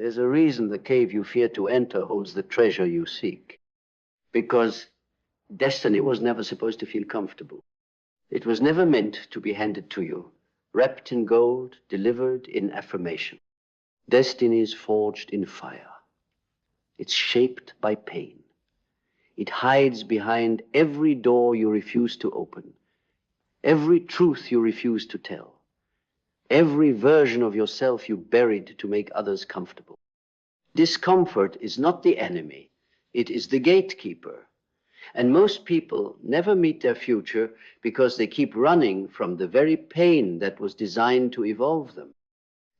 There's a reason the cave you fear to enter holds the treasure you seek. Because destiny was never supposed to feel comfortable. It was never meant to be handed to you, wrapped in gold, delivered in affirmation. Destiny is forged in fire. It's shaped by pain. It hides behind every door you refuse to open, every truth you refuse to tell, every version of yourself you buried to make others comfortable. Discomfort is not the enemy, it is the gatekeeper. And most people never meet their future because they keep running from the very pain that was designed to evolve them.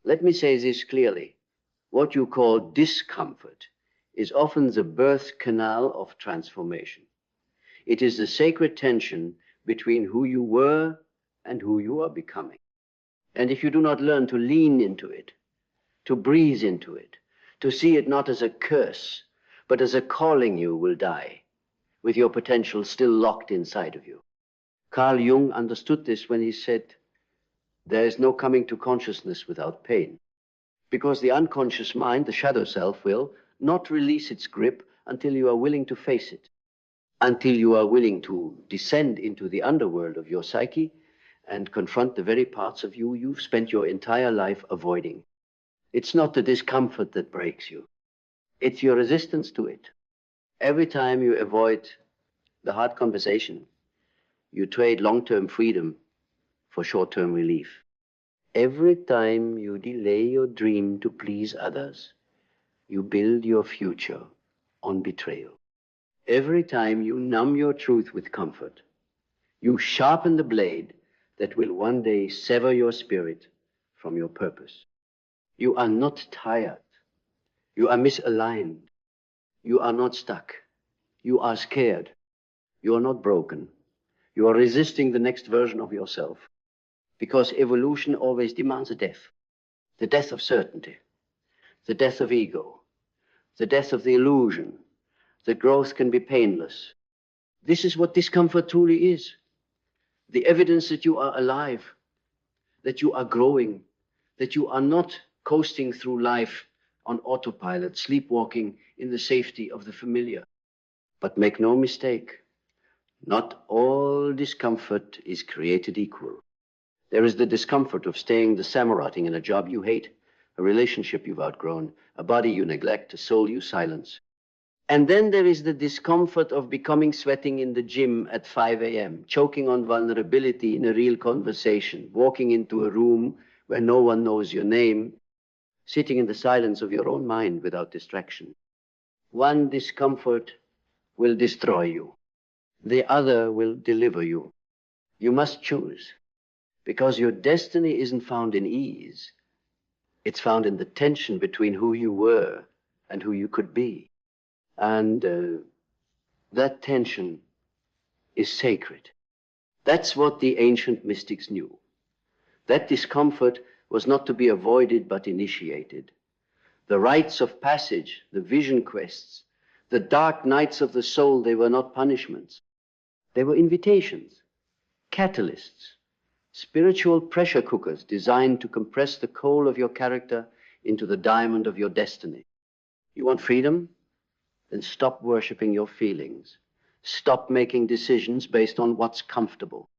Let me say this clearly. What you call discomfort is often the birth canal of transformation. It is the sacred tension between who you were and who you are becoming. And if you do not learn to lean into it, to breathe into it, to see it not as a curse, but as a calling, you will die, with your potential still locked inside of you. Carl Jung understood this when he said, there is no coming to consciousness without pain. Because the unconscious mind, the shadow self, will not release its grip until you are willing to face it, until you are willing to descend into the underworld of your psyche and confront the very parts of you you've spent your entire life avoiding. It's not the discomfort that breaks you. It's your resistance to it. Every time you avoid the hard conversation, you trade long-term freedom for short-term relief. Every time you delay your dream to please others, you build your future on betrayal. Every time you numb your truth with comfort, you sharpen the blade that will one day sever your spirit from your purpose. You are not tired. You are misaligned. You are not stuck. You are scared. You are not broken. You are resisting the next version of yourself. Because evolution always demands a death. The death of certainty. The death of ego. The death of the illusion that growth can be painless. This is what discomfort truly is. The evidence that you are alive, that you are growing, that you are not coasting through life on autopilot, sleepwalking in the safety of the familiar. But make no mistake, not all discomfort is created equal. There is the discomfort of staying the samurotting in a job you hate, a relationship you've outgrown, a body you neglect, a soul you silence. And then there is the discomfort of becoming sweating in the gym at 5 a.m., choking on vulnerability in a real conversation, walking into a room where no one knows your name, sitting in the silence of your own mind without distraction. One discomfort will destroy you. The other will deliver you. You must choose, because your destiny isn't found in ease. It's found in the tension between who you were and who you could be. And that tension is sacred. That's what the ancient mystics knew. That discomfort was not to be avoided but initiated. The rites of passage, the vision quests, the dark nights of the soul, they were not punishments. They were invitations, catalysts, spiritual pressure cookers designed to compress the coal of your character into the diamond of your destiny. You want freedom? Then stop worshiping your feelings. Stop making decisions based on what's comfortable.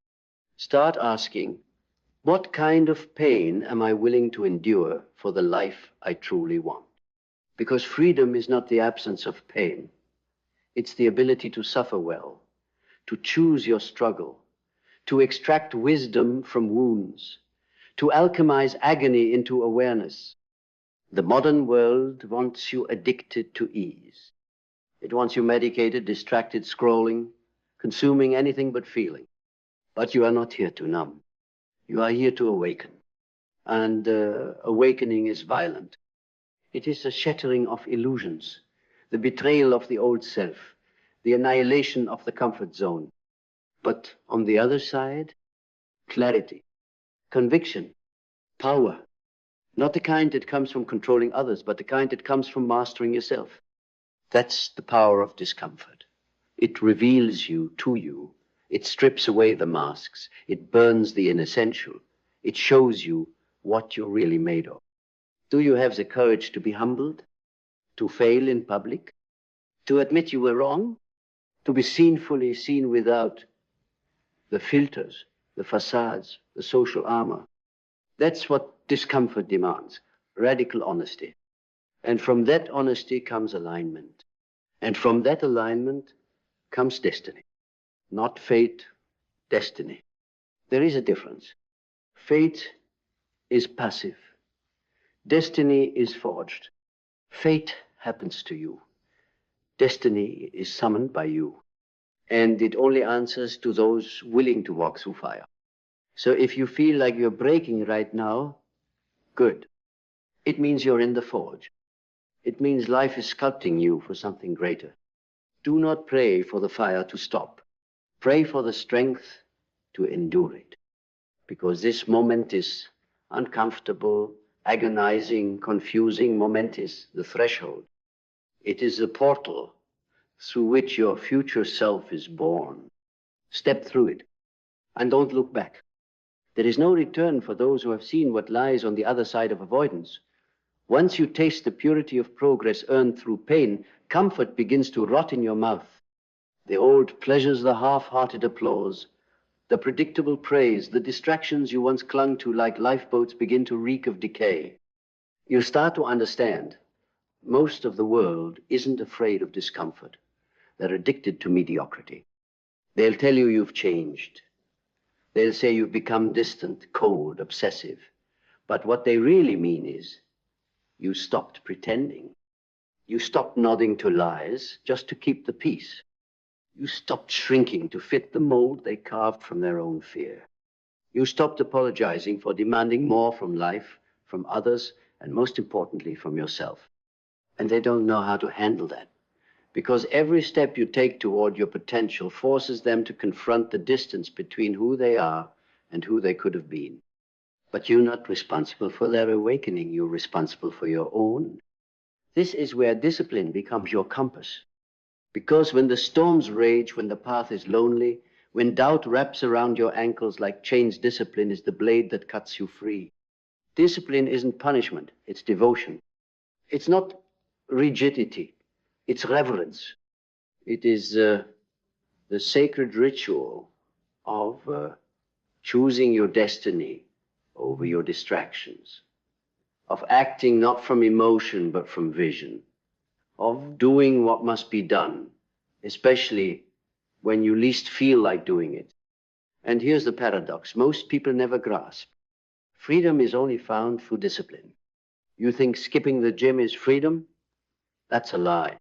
Start asking, what kind of pain am I willing to endure for the life I truly want? Because freedom is not the absence of pain. It's the ability to suffer well, to choose your struggle, to extract wisdom from wounds, to alchemize agony into awareness. The modern world wants you addicted to ease. It wants you medicated, distracted, scrolling, consuming anything but feeling. But you are not here to numb. You are here to awaken. And awakening is violent. It is a shattering of illusions, the betrayal of the old self, the annihilation of the comfort zone. But on the other side, clarity, conviction, power. Not the kind that comes from controlling others, but the kind that comes from mastering yourself. That's the power of discomfort. It reveals you to you. It strips away the masks. It burns the inessential. It shows you what you're really made of. Do you have the courage to be humbled, to fail in public, to admit you were wrong, to be seen fully, seen without the filters, the facades, the social armor? That's what discomfort demands, radical honesty. And from that honesty comes alignment. And from that alignment comes destiny. Not fate, destiny. There is a difference. Fate is passive. Destiny is forged. Fate happens to you. Destiny is summoned by you. And it only answers to those willing to walk through fire. So if you feel like you're breaking right now, good. It means you're in the forge. It means life is sculpting you for something greater. Do not pray for the fire to stop. Pray for the strength to endure it. Because this moment is uncomfortable, agonizing, confusing. Moment is the threshold. It is the portal through which your future self is born. Step through it and don't look back. There is no return for those who have seen what lies on the other side of avoidance. Once you taste the purity of progress earned through pain, comfort begins to rot in your mouth. The old pleasures, the half-hearted applause, the predictable praise, the distractions you once clung to like lifeboats begin to reek of decay. You start to understand most of the world isn't afraid of discomfort. They're addicted to mediocrity. They'll tell you you've changed. They'll say you've become distant, cold, obsessive. But what they really mean is you stopped pretending. You stopped nodding to lies just to keep the peace. You stopped shrinking to fit the mold they carved from their own fear. You stopped apologizing for demanding more from life, from others, and most importantly, from yourself. And they don't know how to handle that, because every step you take toward your potential forces them to confront the distance between who they are and who they could have been. But you're not responsible for their awakening. You're responsible for your own. This is where discipline becomes your compass. Because when the storms rage, when the path is lonely, when doubt wraps around your ankles like chains, discipline is the blade that cuts you free. Discipline isn't punishment, it's devotion. It's not rigidity, it's reverence. It is the sacred ritual of choosing your destiny over your distractions, of acting not from emotion but from vision, of doing what must be done, especially when you least feel like doing it. And here's the paradox. Most people never grasp. Freedom is only found through discipline. You think skipping the gym is freedom? That's a lie.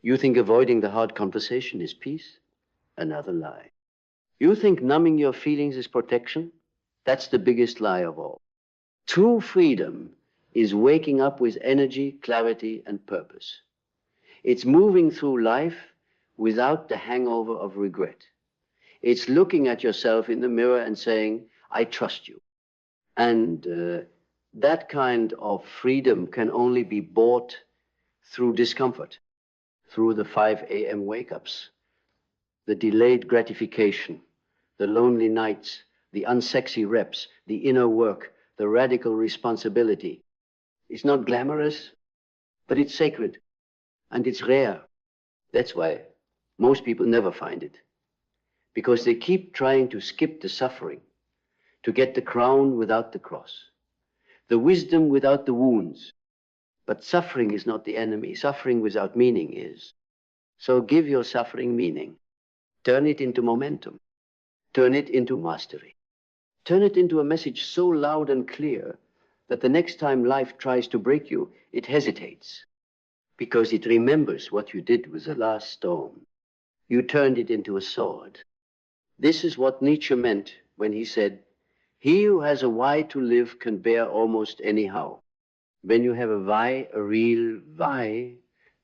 You think avoiding the hard conversation is peace? Another lie. You think numbing your feelings is protection? That's the biggest lie of all. True freedom is waking up with energy, clarity, and purpose. It's moving through life without the hangover of regret. It's looking at yourself in the mirror and saying, I trust you. And that kind of freedom can only be bought through discomfort, through the 5 a.m. wake-ups, the delayed gratification, the lonely nights, the unsexy reps, the inner work, the radical responsibility. It's not glamorous, but it's sacred. And it's rare. That's why most people never find it. Because they keep trying to skip the suffering, to get the crown without the cross, the wisdom without the wounds. But suffering is not the enemy. Suffering without meaning is. So give your suffering meaning. Turn it into momentum. Turn it into mastery. Turn it into a message so loud and clear that the next time life tries to break you, it hesitates. Because it remembers what you did with the last storm. You turned it into a sword. This is what Nietzsche meant when he said, he who has a why to live can bear almost anyhow. When you have a why, a real why,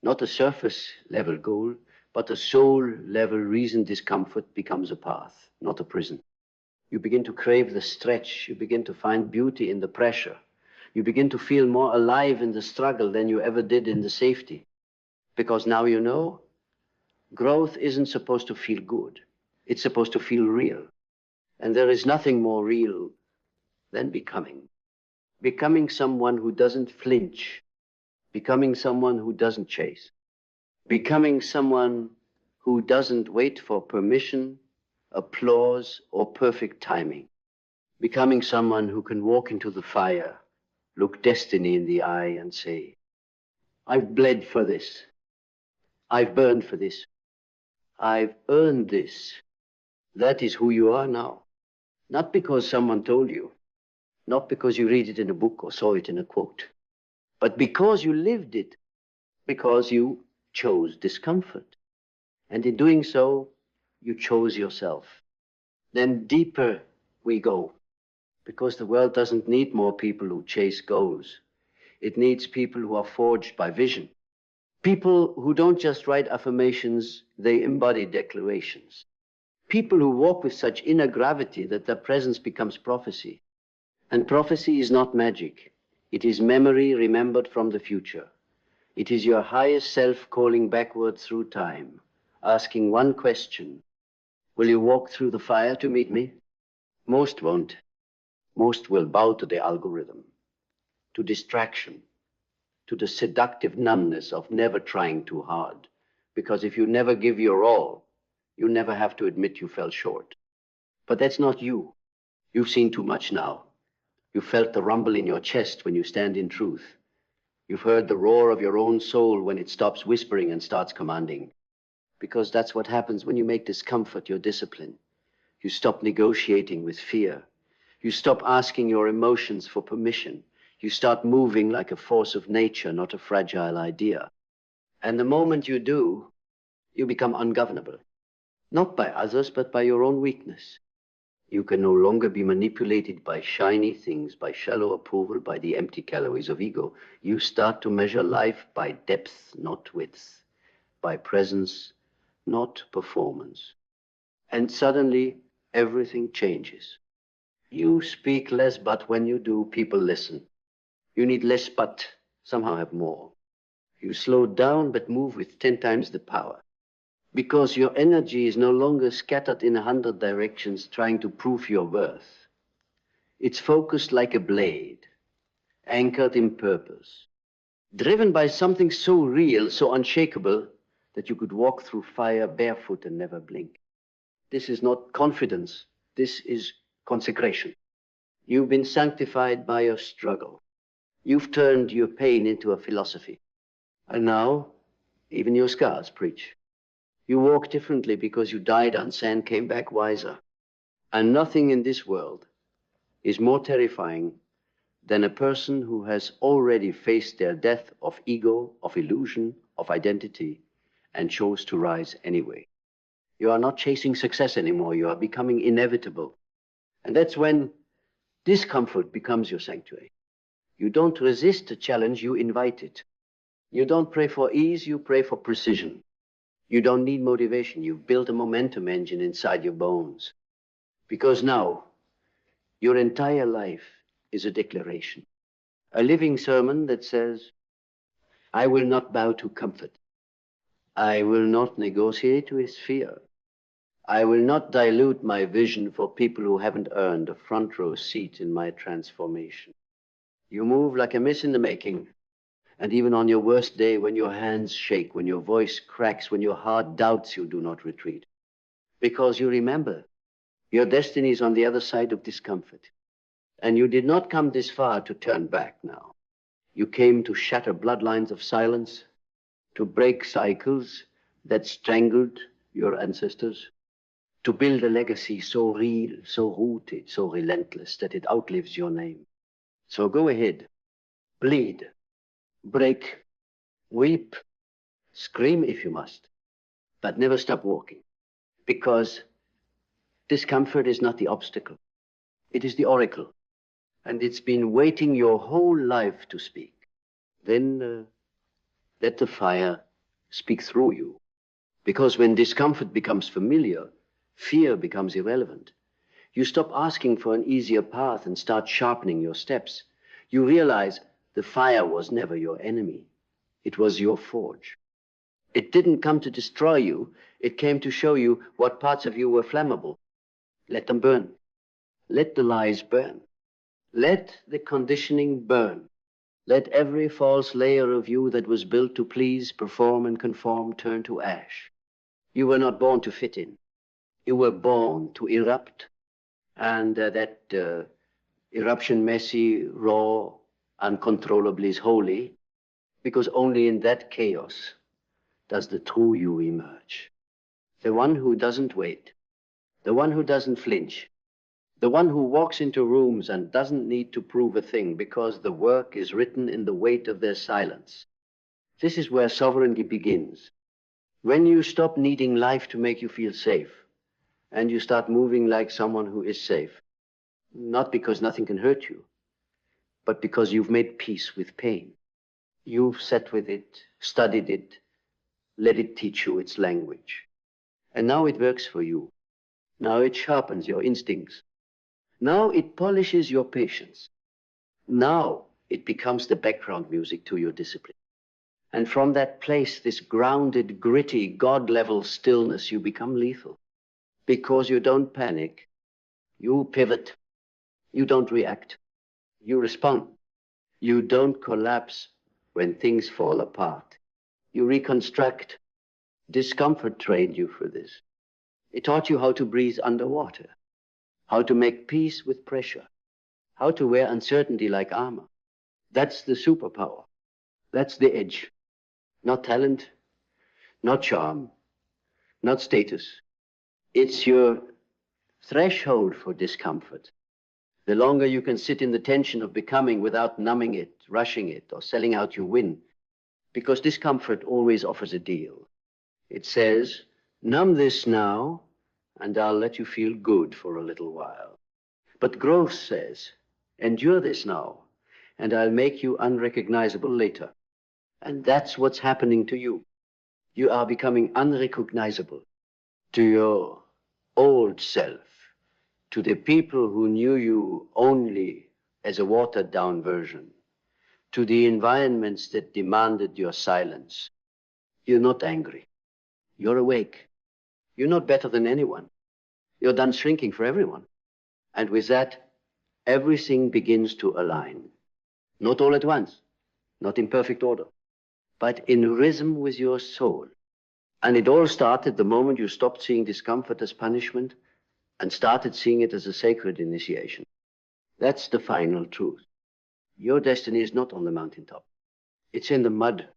not a surface level goal, but a soul level reason, discomfort becomes a path, not a prison. You begin to crave the stretch. You begin to find beauty in the pressure. You begin to feel more alive in the struggle than you ever did in the safety. Because now you know, growth isn't supposed to feel good. It's supposed to feel real. And there is nothing more real than becoming. becoming someone who doesn't flinch, becoming someone who doesn't chase, becoming someone who doesn't wait for permission, applause, or perfect timing, becoming someone who can walk into the fire, look destiny in the eye and say, I've bled for this. I've burned for this. I've earned this. That is who you are now. Not because someone told you, not because you read it in a book or saw it in a quote, but because you lived it, because you chose discomfort. And in doing so, you chose yourself. Then deeper we go, because the world doesn't need more people who chase goals. It needs people who are forged by vision. People who don't just write affirmations, they embody declarations. People who walk with such inner gravity that their presence becomes prophecy. And prophecy is not magic. It is memory remembered from the future. It is your highest self calling backward through time, asking one question. Will you walk through the fire to meet me? Most won't. Most will bow to the algorithm, to distraction, to the seductive numbness of never trying too hard. Because if you never give your all, you never have to admit you fell short. But that's not you. You've seen too much now. You felt the rumble in your chest when you stand in truth. You've heard the roar of your own soul when it stops whispering and starts commanding. Because that's what happens when you make discomfort your discipline. You stop negotiating with fear. You stop asking your emotions for permission. You start moving like a force of nature, not a fragile idea. And the moment you do, you become ungovernable. Not by others, but by your own weakness. You can no longer be manipulated by shiny things, by shallow approval, by the empty calories of ego. You start to measure life by depth, not width, by presence, not performance. And suddenly, everything changes. You speak less, but when you do, people listen. You need less, but somehow have more. You slow down, but move with 10 times the power. Because your energy is no longer scattered in 100 directions trying to prove your worth. It's focused like a blade, anchored in purpose, driven by something so real, so unshakable, that you could walk through fire barefoot and never blink. This is not confidence. This is consecration. You've been sanctified by your struggle. You've turned your pain into a philosophy. And now, even your scars preach. You walk differently because you died on sand, came back wiser. And nothing in this world is more terrifying than a person who has already faced their death of ego, of illusion, of identity, and chose to rise anyway. You are not chasing success anymore. You are becoming inevitable. And that's when discomfort becomes your sanctuary. You don't resist a challenge, you invite it. You don't pray for ease, you pray for precision. You don't need motivation. You've built a momentum engine inside your bones. Because now, your entire life is a declaration. A living sermon that says, I will not bow to comfort. I will not negotiate with fear. I will not dilute my vision for people who haven't earned a front row seat in my transformation. You move like a miss in the making. And even on your worst day, when your hands shake, when your voice cracks, when your heart doubts, you do not retreat. Because you remember, your destiny is on the other side of discomfort. And you did not come this far to turn back now. You came to shatter bloodlines of silence, to break cycles that strangled your ancestors, to build a legacy so real, so rooted, so relentless that it outlives your name. So go ahead, bleed, break, weep, scream if you must, but never stop walking. Because discomfort is not the obstacle. It is the oracle. And it's been waiting your whole life to speak. Then let the fire speak through you. Because when discomfort becomes familiar, fear becomes irrelevant. You stop asking for an easier path and start sharpening your steps. You realize the fire was never your enemy. It was your forge. It didn't come to destroy you. It came to show you what parts of you were flammable. Let them burn. Let the lies burn. Let the conditioning burn. Let every false layer of you that was built to please, perform, and conform turn to ash. You were not born to fit in. You were born to erupt. And that eruption, messy, raw, uncontrollably, is holy, because only in that chaos does the true you emerge. The one who doesn't wait, the one who doesn't flinch, the one who walks into rooms and doesn't need to prove a thing because the work is written in the weight of their silence. This is where sovereignty begins. When you stop needing life to make you feel safe, and you start moving like someone who is safe, not because nothing can hurt you, but because you've made peace with pain. You've sat with it, studied it, let it teach you its language. And now it works for you. Now it sharpens your instincts. Now it polishes your patience. Now it becomes the background music to your discipline. And from that place, this grounded, gritty, God-level stillness, you become lethal. Because you don't panic. You pivot. You don't react. You respond. You don't collapse when things fall apart. You reconstruct. Discomfort trained you for this. It taught you how to breathe underwater, how to make peace with pressure, how to wear uncertainty like armor. That's the superpower. That's the edge. Not talent, not charm, not status. It's your threshold for discomfort. The longer you can sit in the tension of becoming without numbing it, rushing it, or selling out, you win. Because discomfort always offers a deal. It says, numb this now, and I'll let you feel good for a little while. But growth says, endure this now, and I'll make you unrecognizable later. And that's what's happening to you. You are becoming unrecognizable to your old self, to the people who knew you only as a watered-down version, to the environments that demanded your silence. You're not angry. You're awake. You're not better than anyone. You're done shrinking for everyone. And with that, everything begins to align. Not all at once, not in perfect order, but in rhythm with your soul. And it all started the moment you stopped seeing discomfort as punishment and started seeing it as a sacred initiation. That's the final truth. Your destiny is not on the mountaintop. It's in the mud.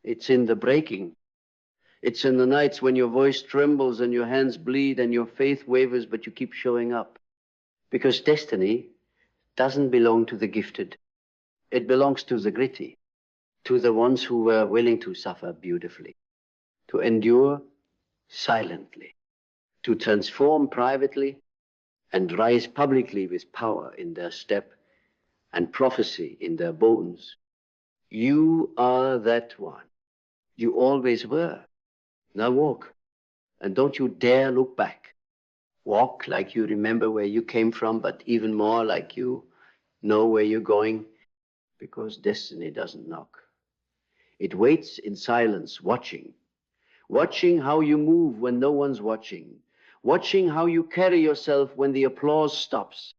It's in the breaking. It's in the nights when your voice trembles and your hands bleed and your faith wavers, but you keep showing up. Because destiny doesn't belong to the gifted. It belongs to the gritty, to the ones who were willing to suffer beautifully, to endure silently, to transform privately and rise publicly with power in their step and prophecy in their bones. You are that one. You always were. Now walk, and don't you dare look back. Walk like you remember where you came from, but even more like you know where you're going, because destiny doesn't knock. It waits in silence, watching how you move when no one's watching how you carry yourself when the applause stops,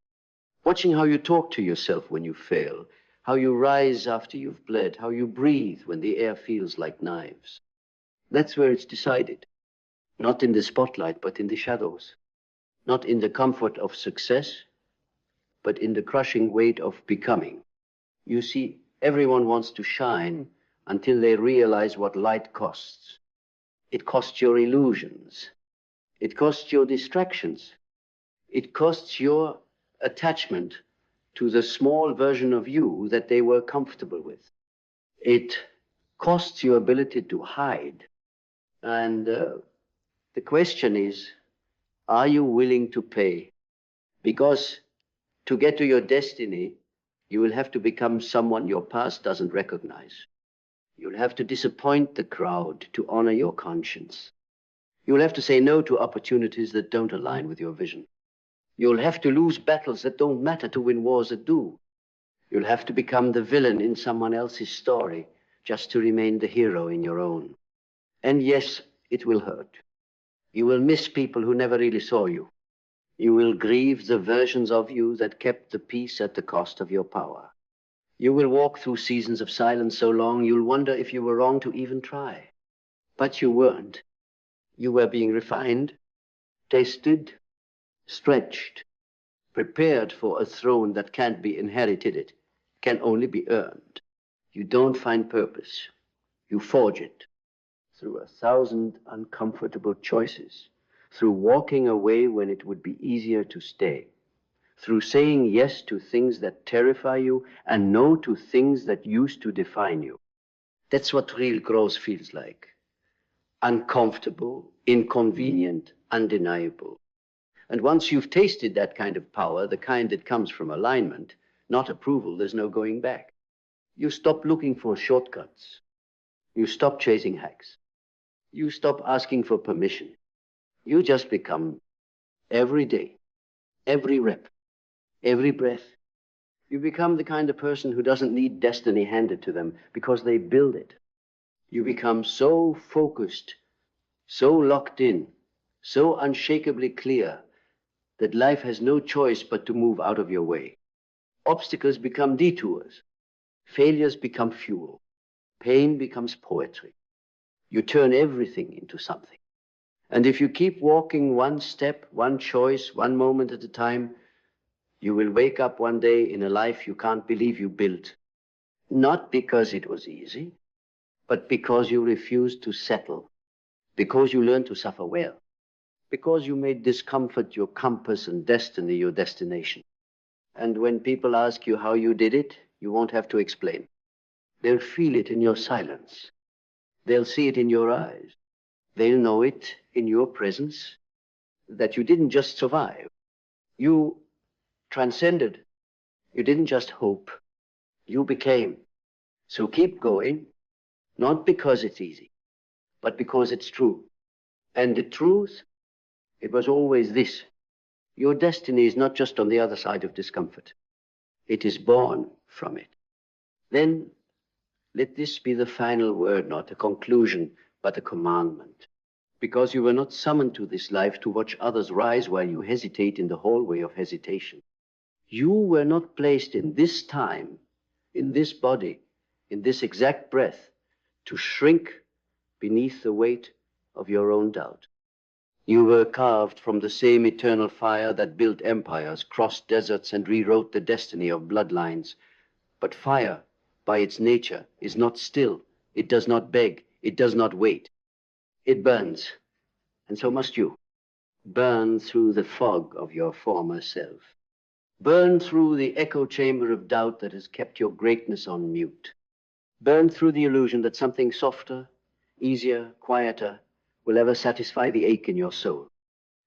watching how you talk to yourself when you fail, how you rise after you've bled, how you breathe when the air feels like knives. That's where it's decided. Not in the spotlight, but in the shadows. Not in the comfort of success, but in the crushing weight of becoming. You see, everyone wants to shine until they realize what light costs. It costs your illusions. It costs your distractions. It costs your attachment to the small version of you that they were comfortable with. It costs your ability to hide. And the question is, are you willing to pay? Because to get to your destiny, you will have to become someone your past doesn't recognize. You'll have to disappoint the crowd to honor your conscience. You'll have to say no to opportunities that don't align with your vision. You'll have to lose battles that don't matter to win wars that do. You'll have to become the villain in someone else's story just to remain the hero in your own. And yes, it will hurt. You will miss people who never really saw you. You will grieve the versions of you that kept the peace at the cost of your power. You will walk through seasons of silence so long you'll wonder if you were wrong to even try. But you weren't. You were being refined, tested, stretched, prepared for a throne that can't be inherited, it can only be earned. You don't find purpose. You forge it through 1,000 uncomfortable choices, through walking away when it would be easier to stay, through saying yes to things that terrify you and no to things that used to define you. That's what real growth feels like. Uncomfortable, inconvenient, undeniable. And once you've tasted that kind of power, the kind that comes from alignment, not approval, there's no going back. You stop looking for shortcuts. You stop chasing hacks. You stop asking for permission. You just become every day, every rep, every breath. You become the kind of person who doesn't need destiny handed to them because they build it. You become so focused, so locked in, so unshakably clear that life has no choice but to move out of your way. Obstacles become detours. Failures become fuel. Pain becomes poetry. You turn everything into something. And if you keep walking one step, one choice, one moment at a time, you will wake up one day in a life you can't believe you built. Not because it was easy, but because you refused to settle, because you learned to suffer well, because you made discomfort your compass and destiny your destination. And when people ask you how you did it, you won't have to explain. They'll feel it in your silence. They'll see it in your eyes. They'll know it in your presence, that you didn't just survive. You transcended. You didn't just hope. You became. So keep going, not because it's easy, but because it's true. And the truth, it was always this. Your destiny is not just on the other side of discomfort. It is born from it. Then let this be the final word, not a conclusion, but a commandment. Because you were not summoned to this life to watch others rise while you hesitate in the hallway of hesitation. You were not placed in this time, in this body, in this exact breath, to shrink beneath the weight of your own doubt. You were carved from the same eternal fire that built empires, crossed deserts, and rewrote the destiny of bloodlines. But fire, by its nature, is not still. It does not beg. It does not wait. It burns, and so must you. Burn through the fog of your former self. Burn through the echo chamber of doubt that has kept your greatness on mute. Burn through the illusion that something softer, easier, quieter will ever satisfy the ache in your soul.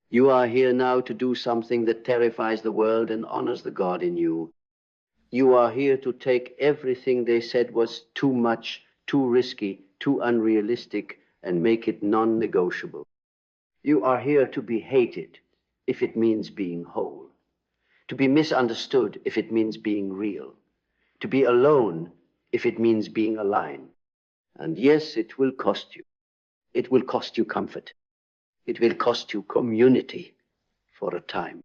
You are here now to do something that terrifies the world and honors the God in you. You are here to take everything they said was too much, too risky, too unrealistic, and make it non-negotiable. You are here to be hated if it means being whole, to be misunderstood if it means being real, to be alone if it means being aligned. And yes, it will cost you. It will cost you comfort. It will cost you community for a time.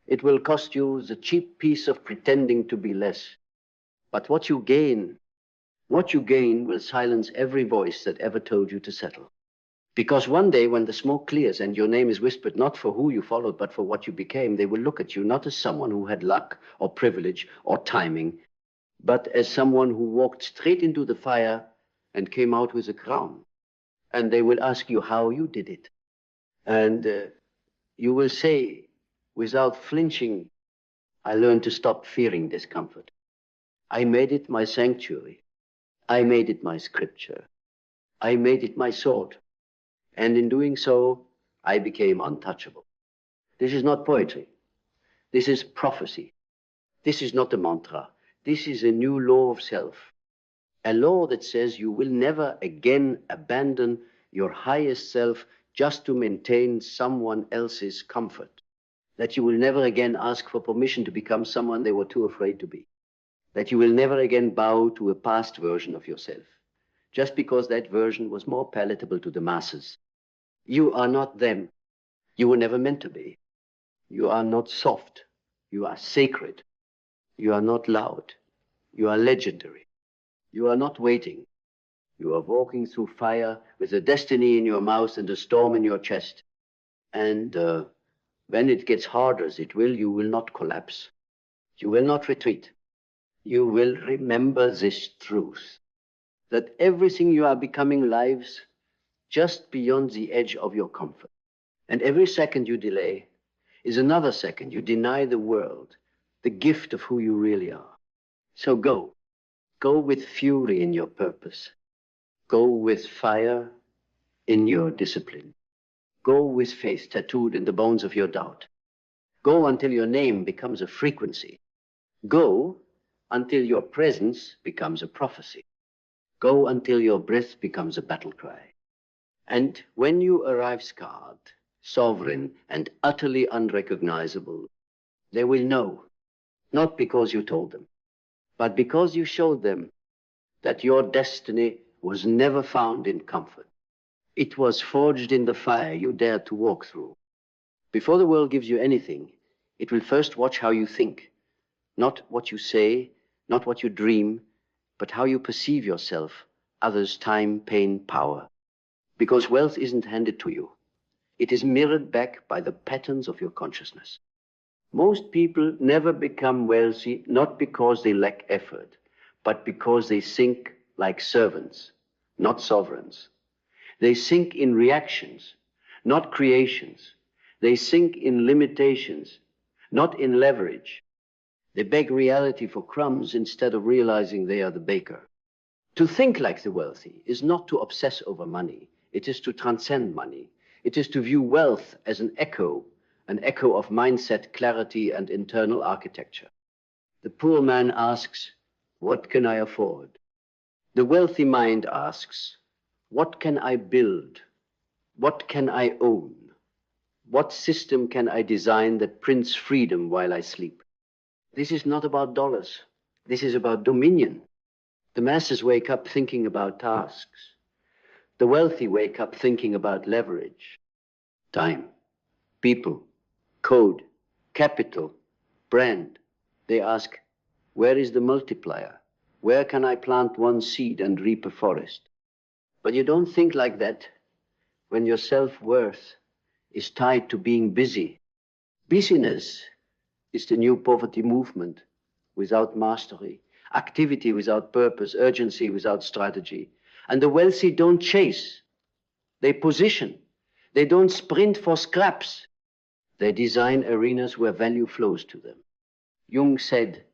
It will cost you the cheap piece of pretending to be less. But what you gain will silence every voice that ever told you to settle. Because one day when the smoke clears and your name is whispered not for who you followed, but for what you became, they will look at you not as someone who had luck or privilege or timing, but as someone who walked straight into the fire and came out with a crown. And they will ask you how you did it. And you will say, without flinching, I learned to stop fearing discomfort. I made it my sanctuary. I made it my scripture. I made it my sword. And in doing so, I became untouchable. This is not poetry. This is prophecy. This is not a mantra. This is a new law of self. A law that says you will never again abandon your highest self just to maintain someone else's comfort. That you will never again ask for permission to become someone they were too afraid to be. That you will never again bow to a past version of yourself, just because that version was more palatable to the masses. You are not them. You were never meant to be. You are not soft. You are sacred. You are not loud. You are legendary. You are not waiting. You are walking through fire with a destiny in your mouth and a storm in your chest. And when it gets hard as it will, you will not collapse. You will not retreat. You will remember this truth, that everything you are becoming lives just beyond the edge of your comfort. And every second you delay is another second you deny the world the gift of who you really are. So go. Go with fury in your purpose. Go with fire in your discipline. Go with faith tattooed in the bones of your doubt. Go until your name becomes a frequency. Go until your presence becomes a prophecy. Go until your breath becomes a battle cry. And when you arrive scarred, sovereign, and utterly unrecognizable, they will know, not because you told them, but because you showed them that your destiny was never found in comfort. It was forged in the fire you dared to walk through. Before the world gives you anything, it will first watch how you think, not what you say, not what you dream, but how you perceive yourself, others' time, pain, power. Because wealth isn't handed to you. It is mirrored back by the patterns of your consciousness. Most people never become wealthy, not because they lack effort, but because they think like servants, not sovereigns. They think in reactions, not creations. They think in limitations, not in leverage. They beg reality for crumbs instead of realizing they are the baker. To think like the wealthy is not to obsess over money. It is to transcend money. It is to view wealth as an echo of mindset, clarity, and internal architecture. The poor man asks, what can I afford? The wealthy mind asks, what can I build? What can I own? What system can I design that prints freedom while I sleep? This is not about dollars. This is about dominion. The masses wake up thinking about tasks. The wealthy wake up thinking about leverage, time, people, code, capital, brand. They ask, where is the multiplier? Where can I plant one seed and reap a forest? But you don't think like that when your self-worth is tied to being busy. Busyness is the new poverty movement without mastery, activity without purpose, urgency without strategy. And the wealthy don't chase, they position. They don't sprint for scraps. They design arenas where value flows to them. Jung said,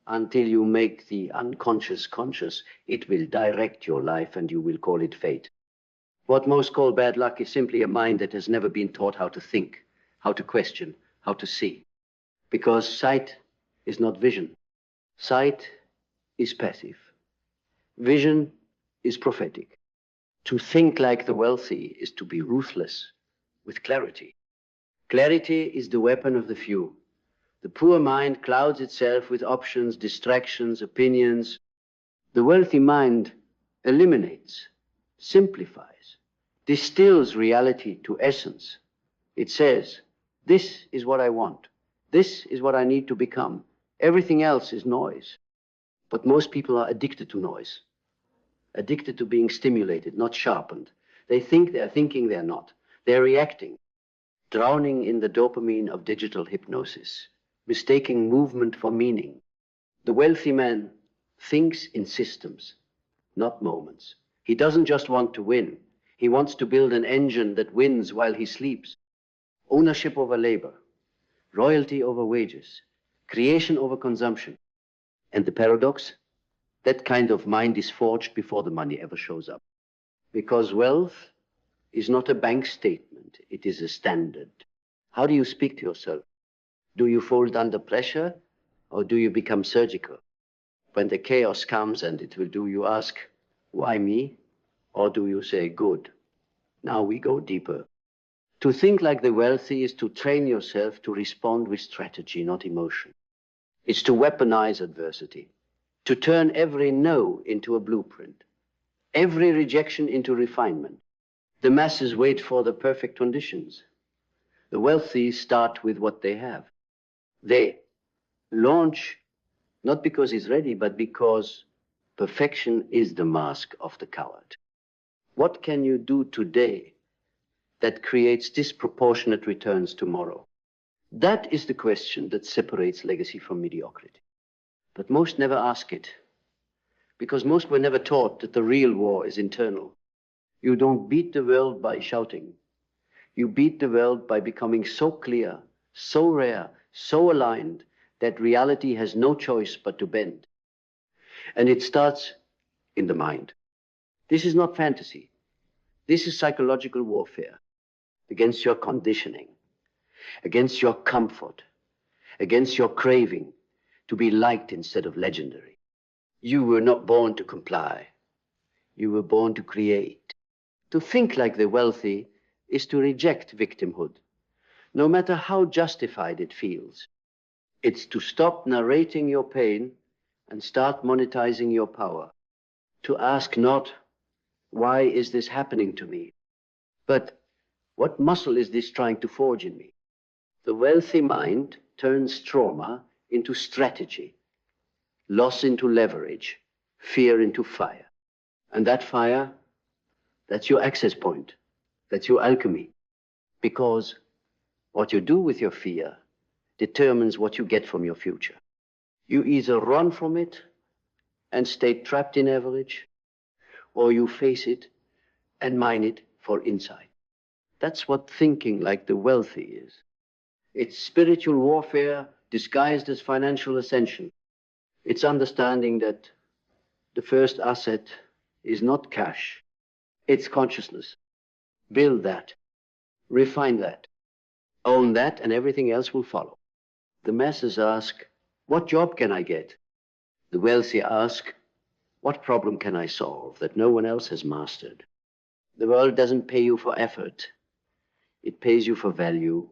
until you make the unconscious conscious, it will direct your life and you will call it fate. What most call bad luck is simply a mind that has never been taught how to think, how to question, how to see. Because sight is not vision. Sight is passive. Vision is prophetic. To think like the wealthy is to be ruthless with clarity. Clarity is the weapon of the few. The poor mind clouds itself with options, distractions, opinions. The wealthy mind eliminates, simplifies, distills reality to essence. It says, this is what I want. This is what I need to become. Everything else is noise. But most people are addicted to noise, addicted to being stimulated, not sharpened. They think they're thinking, they're not. They're reacting, drowning in the dopamine of digital hypnosis, mistaking movement for meaning. The wealthy man thinks in systems, not moments. He doesn't just want to win. He wants to build an engine that wins while he sleeps. Ownership over labor, royalty over wages, creation over consumption. And the paradox? That kind of mind is forged before the money ever shows up. Because wealth is not a bank statement, it is a standard. How do you speak to yourself? Do you fold under pressure, or do you become surgical? When the chaos comes and it will do, you ask, why me? Or do you say, good? Now we go deeper. To think like the wealthy is to train yourself to respond with strategy, not emotion. It's to weaponize adversity, to turn every no into a blueprint, every rejection into refinement. The masses wait for the perfect conditions. The wealthy start with what they have. They launch not because it's ready, but because perfection is the mask of the coward. What can you do today that creates disproportionate returns tomorrow? That is the question that separates legacy from mediocrity. But most never ask it, because most were never taught that the real war is internal. You don't beat the world by shouting. You beat the world by becoming so clear, so rare, so aligned that reality has no choice but to bend. And it starts in the mind. This is not fantasy. This is psychological warfare against your conditioning, against your comfort, against your craving to be liked instead of legendary. You were not born to comply. You were born to create. To think like the wealthy is to reject victimhood, no matter how justified it feels. It's to stop narrating your pain and start monetizing your power. To ask not, why is this happening to me? But what muscle is this trying to forge in me? The wealthy mind turns trauma into strategy, loss into leverage, fear into fire. And that fire, that's your access point. That's your alchemy. Because what you do with your fear determines what you get from your future. You either run from it and stay trapped in average, or you face it and mine it for insight. That's what thinking like the wealthy is. It's spiritual warfare disguised as financial ascension. It's understanding that the first asset is not cash, it's consciousness. Build that, refine that, own that, and everything else will follow. The masses ask, what job can I get? The wealthy ask, what problem can I solve that no one else has mastered? The world doesn't pay you for effort. It pays you for value.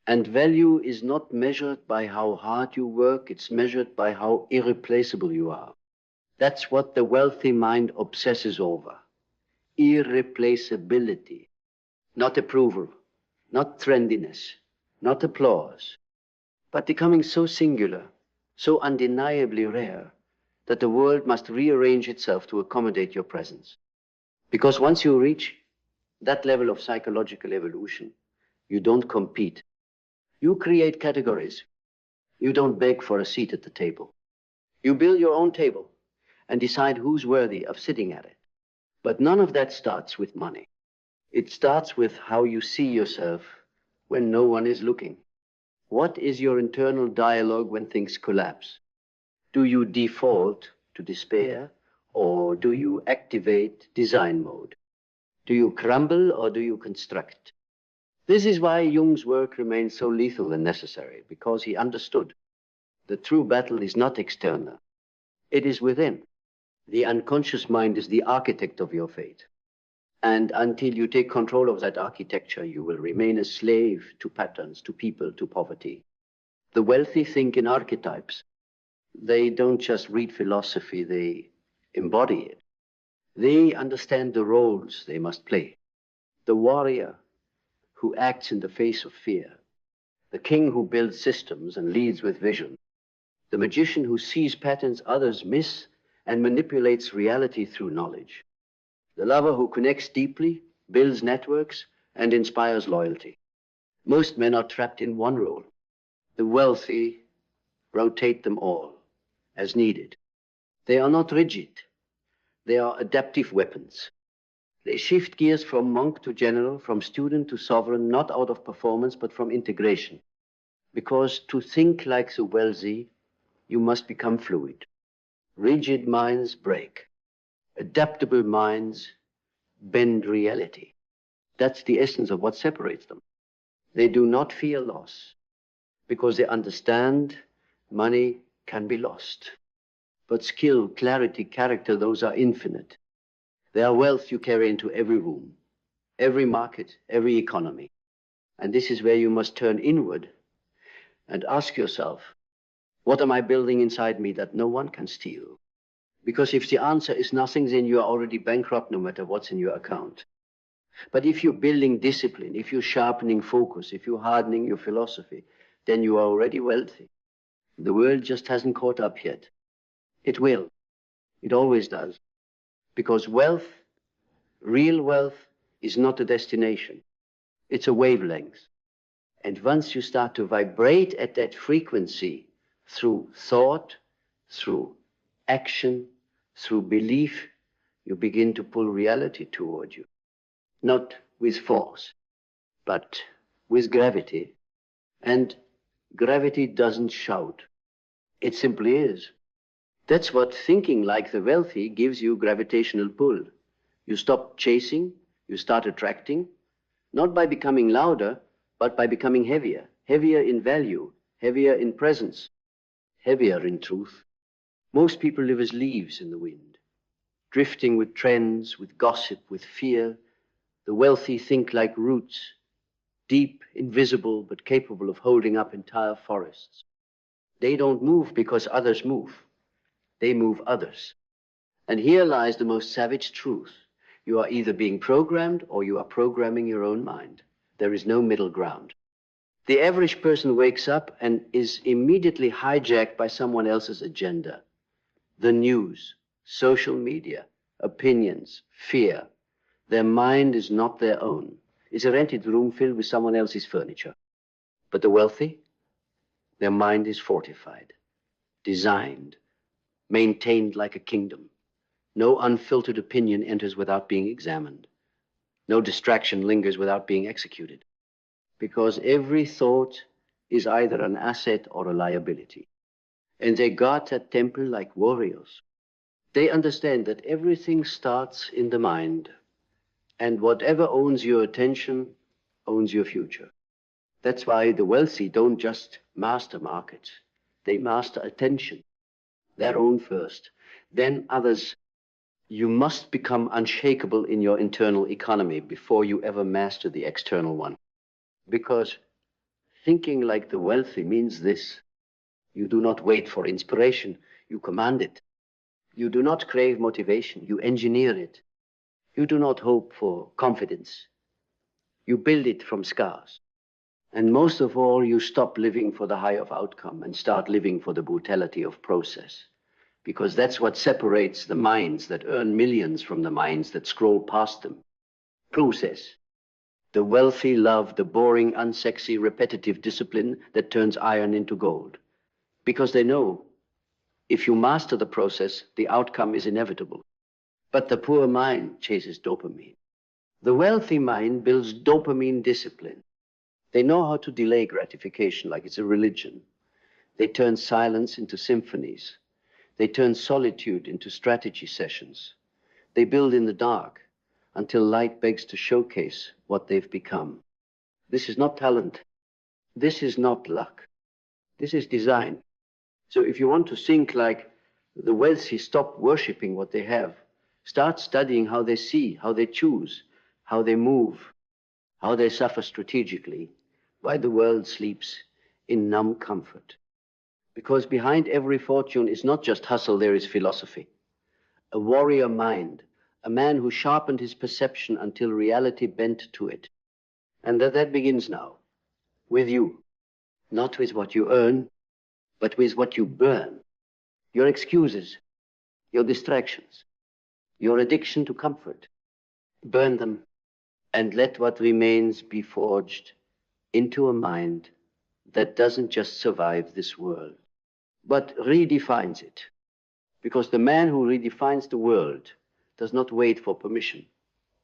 And value is not measured by how hard you work, it's measured by how irreplaceable you are. That's what the wealthy mind obsesses over. Irreplaceability. Not approval, not trendiness, not applause, but becoming so singular, so undeniably rare, that the world must rearrange itself to accommodate your presence. Because once you reach that level of psychological evolution, you don't compete. You create categories. You don't beg for a seat at the table. You build your own table and decide who's worthy of sitting at it. But none of that starts with money. It starts with how you see yourself when no one is looking. What is your internal dialogue when things collapse? Do you default to despair, or do you activate design mode? Do you crumble, or do you construct? This is why Jung's work remains so lethal and necessary, because he understood the true battle is not external. It is within. The unconscious mind is the architect of your fate. And until you take control of that architecture, you will remain a slave to patterns, to people, to poverty. The wealthy think in archetypes. They don't just read philosophy, they embody it. They understand the roles they must play. The warrior who acts in the face of fear. The king who builds systems and leads with vision. The magician who sees patterns others miss and manipulates reality through knowledge. The lover who connects deeply, builds networks, and inspires loyalty. Most men are trapped in one role. The wealthy rotate them all as needed. They are not rigid. They are adaptive weapons. They shift gears from monk to general, from student to sovereign, not out of performance, but from integration. Because to think like the wealthy, you must become fluid. Rigid minds break. Adaptable minds bend reality. That's the essence of what separates them. They do not fear loss because they understand money can be lost. But skill, clarity, character, those are infinite. They are wealth you carry into every room, every market, every economy. And this is where you must turn inward and ask yourself, what am I building inside me that no one can steal? Because if the answer is nothing, then you are already bankrupt no matter what's in your account. But if you're building discipline, if you're sharpening focus, if you're hardening your philosophy, then you are already wealthy. The world just hasn't caught up yet. It will. It always does. Because wealth, real wealth, is not a destination. It's a wavelength. And once you start to vibrate at that frequency through thought, through action, through belief, you begin to pull reality toward you. Not with force, but with gravity. And gravity doesn't shout. It simply is. That's what thinking like the wealthy gives you gravitational pull. You stop chasing, you start attracting, not by becoming louder, but by becoming heavier. Heavier in value, heavier in presence, heavier in truth. Most people live as leaves in the wind, drifting with trends, with gossip, with fear. The wealthy think like roots, deep, invisible, but capable of holding up entire forests. They don't move because others move. They move others. And here lies the most savage truth. You are either being programmed or you are programming your own mind. There is no middle ground. The average person wakes up and is immediately hijacked by someone else's agenda. The news, social media, opinions, fear. Their mind is not their own. It's a rented room filled with someone else's furniture. But the wealthy, their mind is fortified, designed, maintained like a kingdom. No unfiltered opinion enters without being examined. No distraction lingers without being executed. Because every thought is either an asset or a liability. And they guard that temple like warriors. They understand that everything starts in the mind. And whatever owns your attention owns your future. That's why the wealthy don't just master markets. They master attention. Their own first, then others. You must become unshakable in your internal economy before you ever master the external one. Because thinking like the wealthy means this. You do not wait for inspiration, you command it. You do not crave motivation, you engineer it. You do not hope for confidence. You build it from scars. And most of all, you stop living for the high of outcome and start living for the brutality of process. Because that's what separates the minds that earn millions from the minds that scroll past them. Process. The wealthy love the boring, unsexy, repetitive discipline that turns iron into gold. Because they know if you master the process, the outcome is inevitable. But the poor mind chases dopamine. The wealthy mind builds dopamine discipline. They know how to delay gratification like it's a religion. They turn silence into symphonies. They turn solitude into strategy sessions. They build in the dark until light begs to showcase what they've become. This is not talent. This is not luck. This is design. So if you want to think like the wealthy, stop worshiping what they have. Start studying how they see, how they choose, how they move, how they suffer strategically, why the world sleeps in numb comfort. Because behind every fortune is not just hustle, there is philosophy. A warrior mind, a man who sharpened his perception until reality bent to it. And that begins now, with you. Not with what you earn, but with what you burn. Your excuses, your distractions, your addiction to comfort. Burn them and let what remains be forged into a mind that doesn't just survive this world, but redefines it. Because the man who redefines the world does not wait for permission.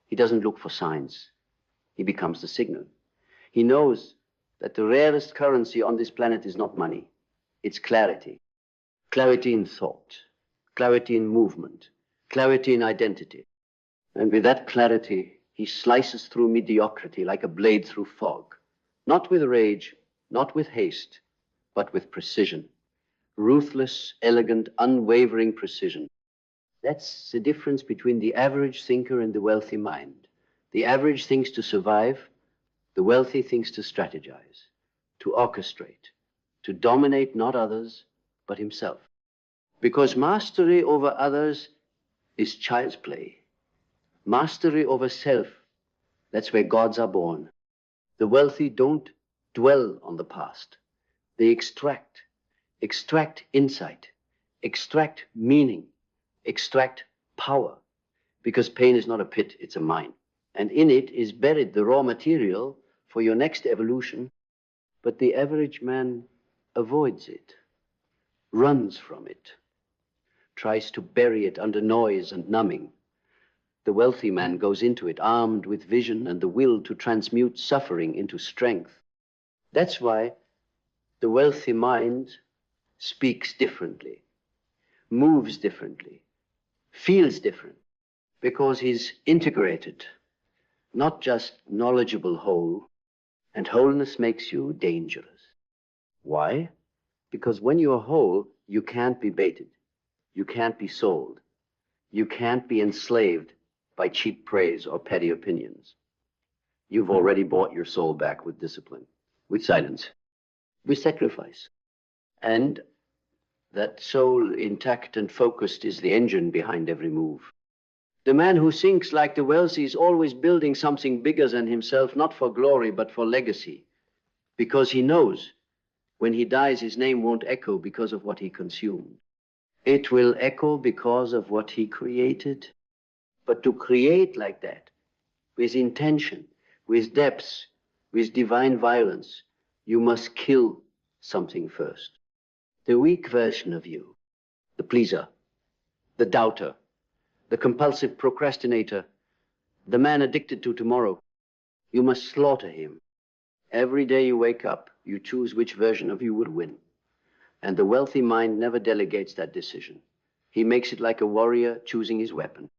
He doesn't look for signs. He becomes the signal. He knows that the rarest currency on this planet is not money. It's clarity. Clarity in thought, clarity in movement, clarity in identity. And with that clarity, he slices through mediocrity like a blade through fog. Not with rage, not with haste, but with precision. Ruthless, elegant, unwavering precision. That's the difference between the average thinker and the wealthy mind. The average thinks to survive, the wealthy thinks to strategize, to orchestrate, to dominate not others, but himself. Because mastery over others is child's play. Mastery over self That's where gods are born. The wealthy don't dwell on the past. They extract insight, extract meaning, extract power. Because pain is not a pit, it's a mine. And in it is buried the raw material for your next evolution. But the average man avoids it, runs from it, tries to bury it under noise and numbing. The wealthy man goes into it armed with vision and the will to transmute suffering into strength. That's why the wealthy mind speaks differently, moves differently, feels different, because he's integrated, not just knowledgeable whole, and wholeness makes you dangerous. Why? Because when you're whole, you can't be baited, you can't be sold, you can't be enslaved by cheap praise or petty opinions. You've already bought your soul back with discipline, with silence, with sacrifice. And that soul intact and focused is the engine behind every move. The man who thinks like the wealthy is always building something bigger than himself, not for glory, but for legacy. Because he knows when he dies, his name won't echo because of what he consumed. It will echo because of what he created. But to create like that, with intention, with depth, with divine violence, you must kill something first. The weak version of you, the pleaser, the doubter, the compulsive procrastinator, the man addicted to tomorrow, you must slaughter him. Every day you wake up, you choose which version of you will win. And the wealthy mind never delegates that decision. He makes it like a warrior choosing his weapon.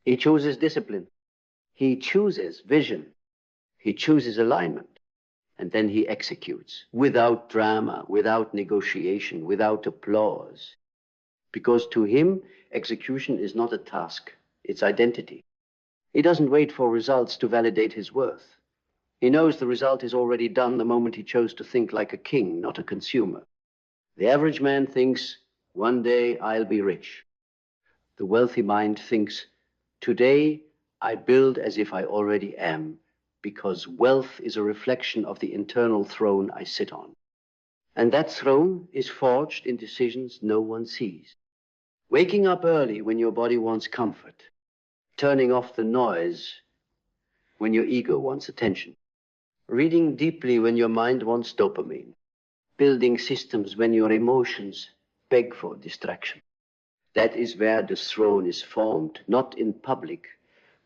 He chooses discipline. He chooses vision. He chooses alignment. And then he executes without drama, without negotiation, without applause. Because to him, execution is not a task, it's identity. He doesn't wait for results to validate his worth. He knows the result is already done the moment he chose to think like a king, not a consumer. The average man thinks, one day I'll be rich. The wealthy mind thinks, today I build as if I already am, because wealth is a reflection of the internal throne I sit on. And that throne is forged in decisions no one sees. Waking up early when your body wants comfort, turning off the noise when your ego wants attention, reading deeply when your mind wants dopamine, building systems when your emotions beg for distraction. That is where the throne is formed, not in public,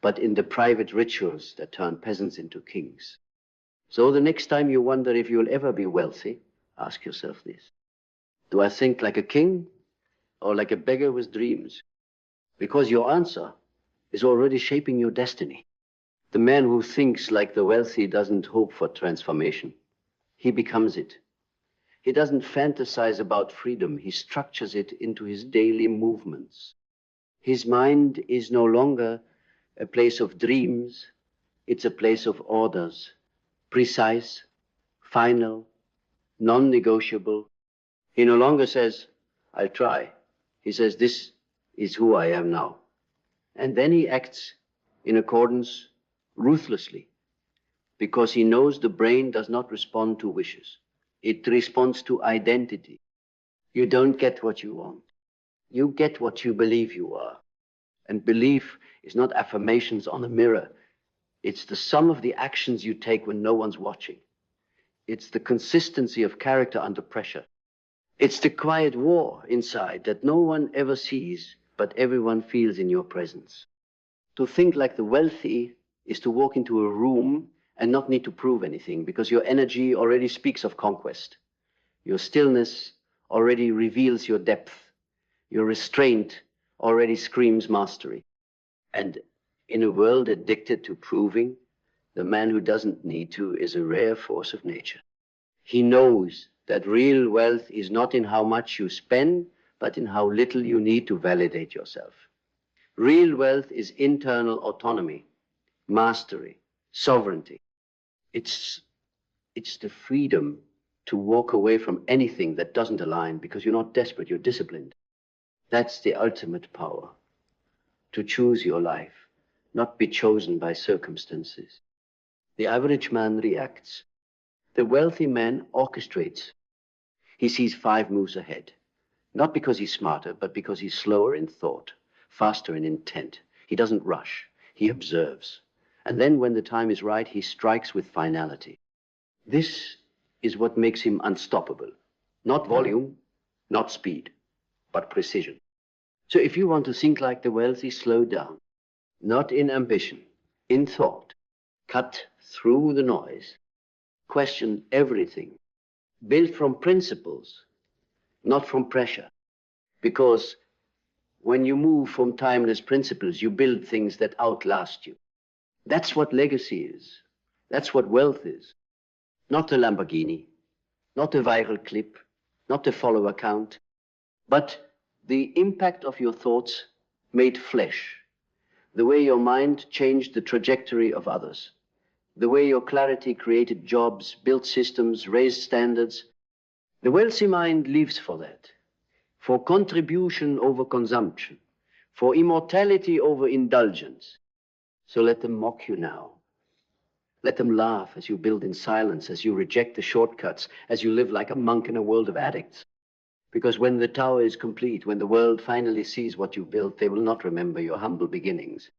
but in the private rituals that turn peasants into kings. So the next time you wonder if you'll ever be wealthy, ask yourself this. Do I think like a king or like a beggar with dreams? Because your answer is already shaping your destiny. The man who thinks like the wealthy doesn't hope for transformation. He becomes it. He doesn't fantasize about freedom. He structures it into his daily movements. His mind is no longer a place of dreams. It's a place of orders, precise, final, non-negotiable. He no longer says, I'll try. He says, this is who I am now. And then he acts in accordance ruthlessly, because he knows the brain does not respond to wishes. It responds to identity. You don't get what you want. You get what you believe you are. And belief is not affirmations on a mirror. It's the sum of the actions you take when no one's watching. It's the consistency of character under pressure. It's the quiet war inside that no one ever sees, but everyone feels in your presence. To think like the wealthy is to walk into a room and not need to prove anything, because your energy already speaks of conquest. Your stillness already reveals your depth. Your restraint already screams mastery. And in a world addicted to proving, the man who doesn't need to is a rare force of nature. He knows that real wealth is not in how much you spend, but in how little you need to validate yourself. Real wealth is internal autonomy, mastery, sovereignty. It's the freedom to walk away from anything that doesn't align, because you're not desperate, you're disciplined. That's the ultimate power, to choose your life, not be chosen by circumstances. The average man reacts. The wealthy man orchestrates. He sees 5 moves ahead. Not because he's smarter, but because he's slower in thought, faster in intent. He doesn't rush. He observes. And then when the time is right, he strikes with finality. This is what makes him unstoppable. Not volume, not speed, but precision. So if you want to think like the wealthy, slow down. Not in ambition, in thought. Cut through the noise. Question everything. Build from principles, not from pressure. Because when you move from timeless principles, you build things that outlast you. That's what legacy is. That's what wealth is. Not a Lamborghini, not a viral clip, not a follower count, but the impact of your thoughts made flesh. The way your mind changed the trajectory of others. The way your clarity created jobs, built systems, raised standards. The wealthy mind lives for that. For contribution over consumption. For immortality over indulgence. So let them mock you now. Let them laugh as you build in silence, as you reject the shortcuts, as you live like a monk in a world of addicts. Because when the tower is complete, when the world finally sees what you built, they will not remember your humble beginnings.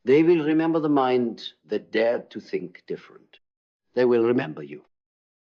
They will remember the mind that dared to think different. They will remember you.